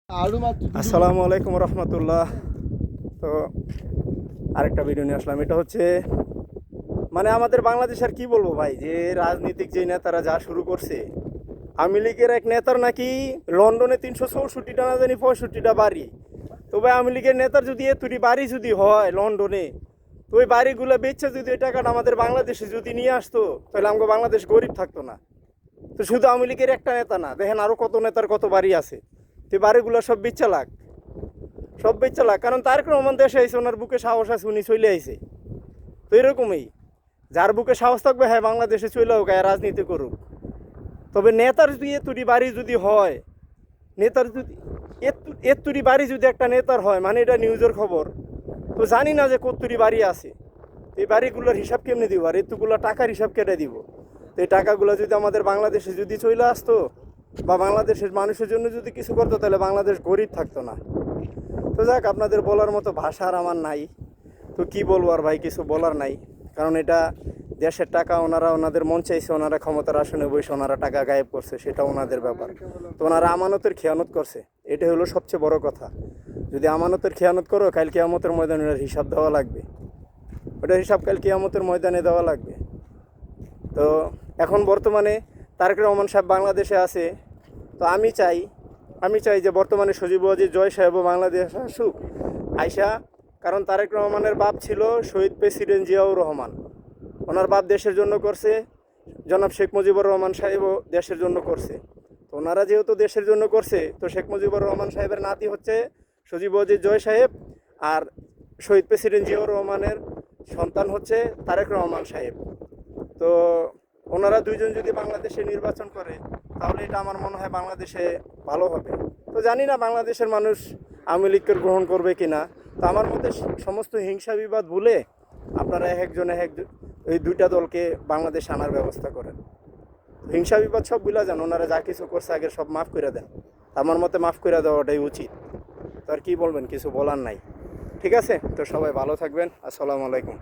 আসসালামু আলাইকুম রহমতুল্লাহ। তো আরেকটা ভিডিও নিয়ে আসলাম। এটা হচ্ছে মানে আমাদের বাংলাদেশ আর কি বলবো ভাই, যে রাজনীতিক যে নেতারা যা শুরু করছে। আওয়ামী লীগের এক নেতার নাকি লন্ডনে 364টা না জানি 65টা বাড়ি। তো ভাই আওয়ামী লীগের নেতার যদি এতটি বাড়ি যদি হয় লন্ডনে, তো ওই বাড়িগুলো বেচে যদি ওই টাকাটা আমাদের বাংলাদেশে যদি নিয়ে আসতো, তাহলে আমাকে বাংলাদেশ গরিব থাকতো না। তো শুধু আওয়ামী লীগের একটা নেতা না, দেখেন আরো কত নেতার কত বাড়ি আছে। তো বাড়িগুলো সব বেচা লাগ, কারণ তারেক রহমান দেশে আইসে, ওনার বুকে সাহস আছে, উনি চলে আইসে। তো এরকমই যার বুকে সাহস থাকবে, হ্যাঁ বাংলাদেশে চলে হোক, হ্যাঁ রাজনীতি করুক। তবে নেতার যদি এতুরি বাড়ি যদি হয়, নেতার যদি এতুরি বাড়ি যদি একটা নেতার হয়, মানে এটা নিউজের খবর। তো জানি না যে কত্তুরি বাড়ি আছে। এই বাড়িগুলোর হিসাব কেমনি দিব, আর এতগুলো টাকার হিসাব কেটে দিব। তো এই টাকাগুলো যদি আমাদের বাংলাদেশে যদি চলে আসতো, বা বাংলাদেশের মানুষের জন্য যদি কিছু করতো, তাহলে বাংলাদেশ গরিব থাকতো না। তো যাক, আপনাদের বলার মতো ভাষা আর আমার নাই। তো কি বলবো আর ভাই, কিছু বলার নাই। কারণ এটা দেশের টাকা, ওনারা ওনাদের মন চাইছে, ওনারা ক্ষমতার আসনে বসে ওনারা টাকা গায়েব করছে, সেটা ওনাদের ব্যাপার। তো ওনারা আমানতের খেয়ানত করছে, এটা হলো সবচেয়ে বড় কথা। যদি আমানতের খেয়ানত করো, কাল কিয়ামতের ময়দানে ওটার হিসাব দেওয়া লাগবে। ওটার হিসাব কাল কিয়ামতের ময়দানে দেওয়া লাগবে। তো এখন বর্তমানে তারেক রহমান সাহেব বাংলাদেশে আছে। তো আমি চাই যে বর্তমানে সজীব ওয়াজির জয় সাহেবও বাংলাদেশ আসুক, আইসা। কারণ তারেক রহমানের বাপ ছিল শহীদ প্রেসিডেন্ট জিয়াউর রহমান। ওনার বাপ দেশের জন্য করছে, জনাব শেখ মুজিবুর রহমান সাহেবও দেশের জন্য করছে। তো ওনারা যেহেতু দেশের জন্য করছে, তো শেখ মুজিবুর রহমান সাহেবের নাতি হচ্ছে সজীব ওয়াজির জয় সাহেব, আর শহীদ প্রেসিডেন্ট জিয়াউর রহমানের সন্তান হচ্ছে তারেক রহমান সাহেব। তো ওনারা দুইজন যদি বাংলাদেশে নির্বাচন করে, তাহলে এটা আমার মনে হয় বাংলাদেশে ভালো হবে। তো জানি না বাংলাদেশের মানুষ আওয়ামী লীগকে গ্রহণ করবে কিনা। তো আমার মতে সমস্ত হিংসা বিবাদ ভুলে আপনারা এই দুইটা দলকে বাংলাদেশে আনার ব্যবস্থা করেন। হিংসা বিবাদ সব ভুলে যান, ওনারা যা কিছু করছে আগে সব মাফ করে দেন। আমার মতে মাফ করে দেওয়াটাই উচিত। তো আর কি বলবেন, কিছু বলার নাই। ঠিক আছে, তো সবাই ভালো থাকবেন। আসসালামু আলাইকুম।